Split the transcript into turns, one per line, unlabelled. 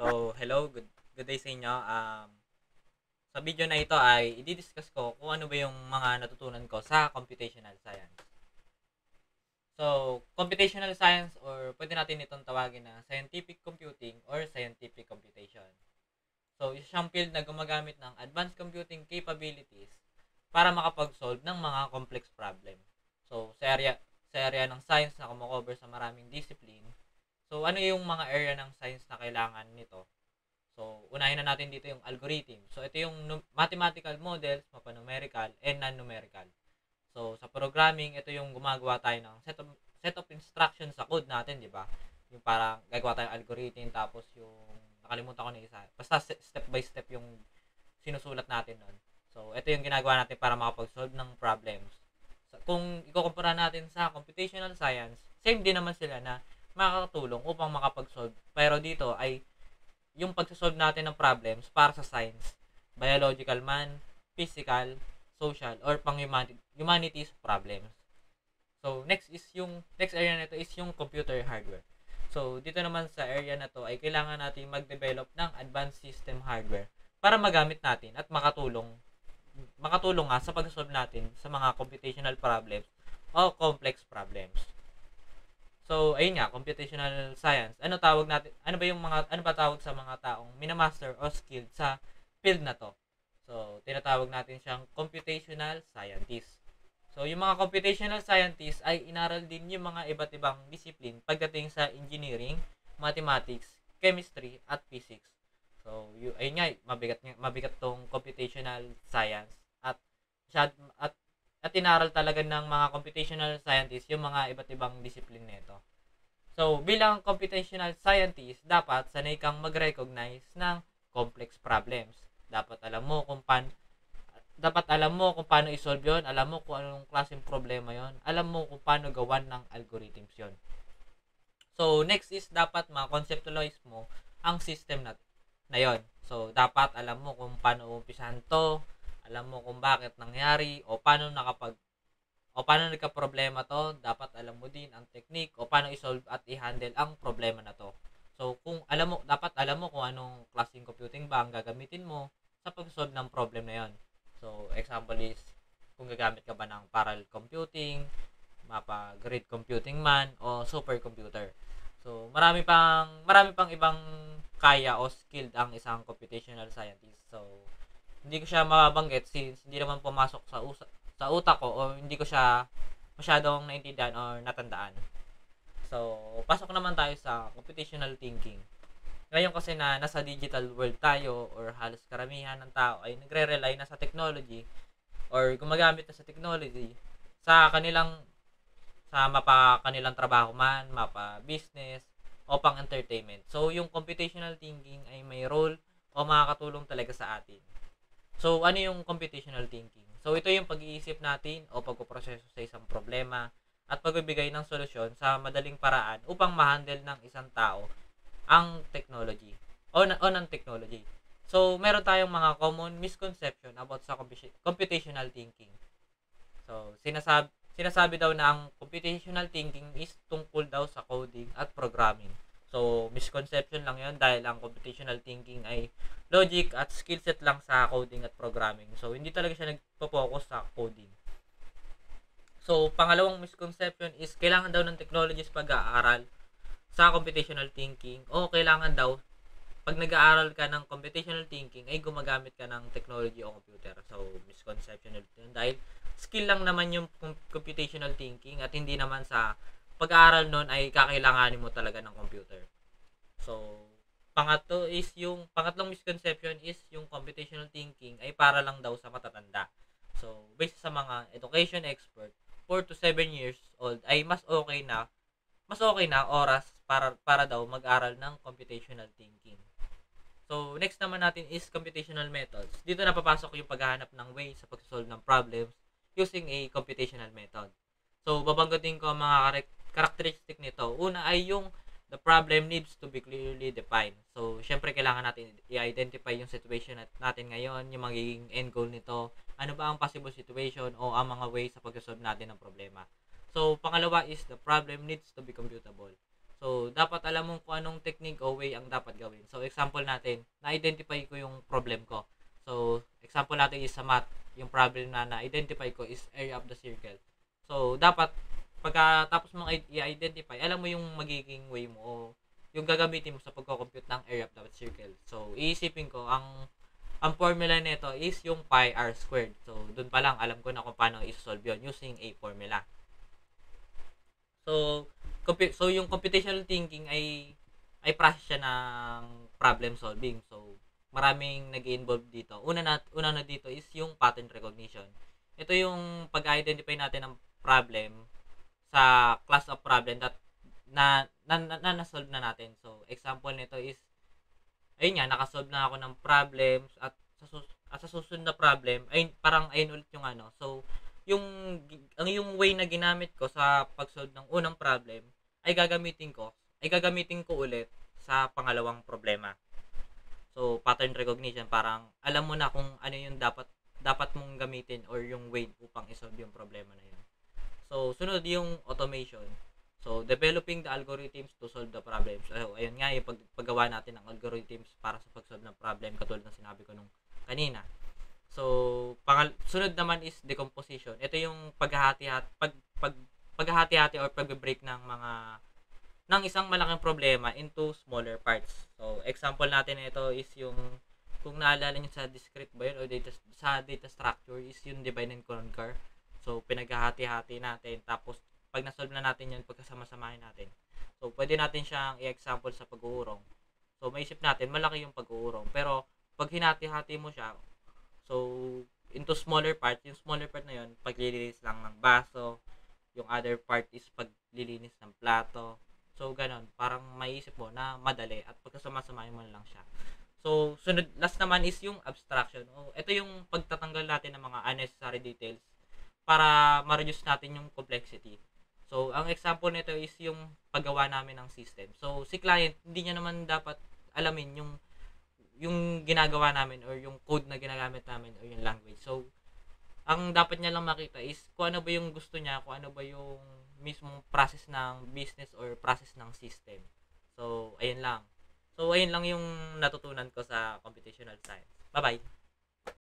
So, hello, good day sa inyo. Sa video na ito ay i-discuss ko kung ano ba yung mga natutunan ko sa computational science. So, computational science or pwede natin itong tawagin na scientific computing or scientific computation. So, isa siyang field na gumagamit ng advanced computing capabilities para makapag-solve ng mga complex problem. So, sa area ng science na kumocover sa maraming discipline. So, ano yung mga area ng science na kailangan nito? So, unahin na natin dito yung algorithm. So, ito yung mathematical models, mapanumerical, and non-numerical. So, sa programming, ito yung gumagawa tayo ng set of instructions sa code natin, di ba? Yung parang gagawa tayo ng algorithm, tapos yung, nakalimutan ko na isa. Basta step by step yung sinusulat natin nun. So, ito yung ginagawa natin para makapag-solve ng problems. So, kung ikukumpara natin sa computational science, same din naman sila na makakatulong upang makapag-solve. Pero dito ay yung pagsasolve natin ng problems para sa science, biological man, physical, social, or humanities problems. So, next area na ito is yung computer hardware. So, dito naman sa area na to ay kailangan natin mag-develop ng advanced system hardware para magamit natin at makatulong nga sa pag-solve natin sa mga computational problems o complex problems. So, ayun nga, computational science. Ano tawag natin? Ano ba tawag sa mga taong minamaster o skilled sa field na to? So, tinatawag natin siyang computational scientist. So, yung mga computational scientists ay inaral din yung mga iba't ibang discipline pagdating sa engineering, mathematics, chemistry, at physics. So, ayun nga, mabigat tong computational science at at at inaral talaga ng mga computational scientists yung mga iba't ibang discipline nito. So, bilang computational scientist, dapat sanay kang mag-recognize ng complex problems. Dapat alam mo kung paano i-solve 'yon, alam mo kung anong klaseng problema 'yon, alam mo kung paano gawan ng algorithms 'yon. So, next is dapat ma-conceptualize mo ang system na 'yon. So, dapat alam mo kung paano umpisahan 'to, alam mo kung bakit nangyari o paano nagka-problema to, dapat alam mo din ang technique o paano i-solve at i-handle ang problema na to. So, dapat alam mo kung anong klaseng computing ba ang gagamitin mo sa pag-solve ng problem na yon. So, example is, kung gagamit ka ba ng parallel computing, mapa grid computing man, o supercomputer. So, marami pang ibang kaya o skilled ang isang computational scientist. So, hindi ko siya mababanggit since hindi naman pumasok sa utak ko o hindi ko siya masyadong naintindihan or natandaan. So, pasok naman tayo sa computational thinking. Ngayon kasi na nasa digital world tayo or halos karamihan ng tao ay nagre-rely na sa technology or gumagamit na sa technology sa mapa kanilang trabaho man, mapa business o pang entertainment. So, yung computational thinking ay may role o makakatulong talaga sa atin. So, ano yung computational thinking? So, ito yung pag-iisip natin o pagpoproseso sa isang problema at pagbibigay ng solusyon sa madaling paraan upang ma-handle ng isang tao ang technology o ng technology. So, meron tayong mga common misconception about sa computational thinking. So, sinasabi daw na ang computational thinking is tungkol daw sa coding at programming. So, misconception lang yun dahil ang computational thinking ay logic at skill set lang sa coding at programming. So, hindi talaga siya nagpo-focus sa coding. So, pangalawang misconception is kailangan daw ng technologies pag-aaral sa computational thinking o kailangan daw pag nag-aaral ka ng computational thinking ay gumagamit ka ng technology o computer. So, misconception yun dahil skill lang naman yung computational thinking at hindi naman sa pag-aaral nun ay kakailanganin mo talaga ng computer. So, pangatlong misconception is yung computational thinking ay para lang daw sa matatanda. So, based sa mga education expert, 4 to 7 years old ay mas okay na oras para daw mag-aral ng computational thinking. So, next naman natin is computational methods. Dito na papasok yung paghahanap ng way sa pag-solve ng problems using a computational method. So, babanggitin ko ang mga characteristic nito. Una ay yung the problem needs to be clearly defined. So, syempre kailangan natin i-identify yung situation natin ngayon, yung magiging end goal nito, ano ba ang possible situation o ang mga ways sa pag-solve natin ng problema. So, pangalawa is the problem needs to be computable. So, dapat alam mo kung anong technique o way ang dapat gawin. So, example natin, na-identify ko yung problem ko. So, example natin is sa math, yung problem na na-identify ko is area of the circle. So, dapat, pagkatapos mong i-identify, alam mo yung magiging way mo o yung gagamitin mo sa pagko-compute ng area of the circle. So, iisipin ko, ang formula nito is yung pi r squared. So, dun pa lang, alam ko na kung paano i-solve yun using a formula. So, yung computational thinking ay process siya ng problem solving. So, maraming nag-involve dito. Una na dito is yung pattern recognition. Ito yung pag-identify natin ng problem sa class of problem that na-solve na natin. So, example nito is, ayun nga, nakasolve na ako ng problems at sa susunod na problem, ay parang ayun ulit yung ano. So, yung yung way na ginamit ko sa pag-solve ng unang problem ay gagamitin ko ulit sa pangalawang problema. So, pattern recognition, parang alam mo na kung ano yung dapat mong gamitin or yung way upang isolve yung problema na yun. So, sunod yung automation. So, developing the algorithms to solve the problems. So, ayun nga yung paggawa natin ng algorithms para sa pag-solve ng problem katulad ng sinabi ko nung kanina. So, sunod naman is decomposition. Ito yung paghahati-hati or pagbe-break ng isang malaking problema into smaller parts. So, example natin ito is yung kung naalala niyo sa discrete ba yun o data structure is yung divide and conquer. So, pinaghahati-hati natin tapos pag na-solve na natin yun, pagkasama-samahin natin. So, pwede natin siyang i-example sa pag-uurong. So, maisip natin, malaki yung pag-uurong. Pero, pag hinati-hati mo siya, so, into smaller part, yung smaller part na yun, paglilinis lang ng baso, yung other part is paglilinis ng plato. So, ganon. Parang maiisip mo na madali at pagkasama-samahin mo lang siya. So, last naman is yung abstraction. Ito yung pagtatanggal natin ng mga unnecessary details para ma-reduce natin yung complexity. So, ang example nito is yung paggawa namin ng system. So, si client, hindi niya naman dapat alamin yung ginagawa namin or yung code na ginagamit namin or yung language. So, ang dapat niya lang makita is kung ano ba yung gusto niya, kung ano ba yung mismong process ng business or process ng system. So, ayun lang. So, ayun lang yung natutunan ko sa computational science. Bye-bye!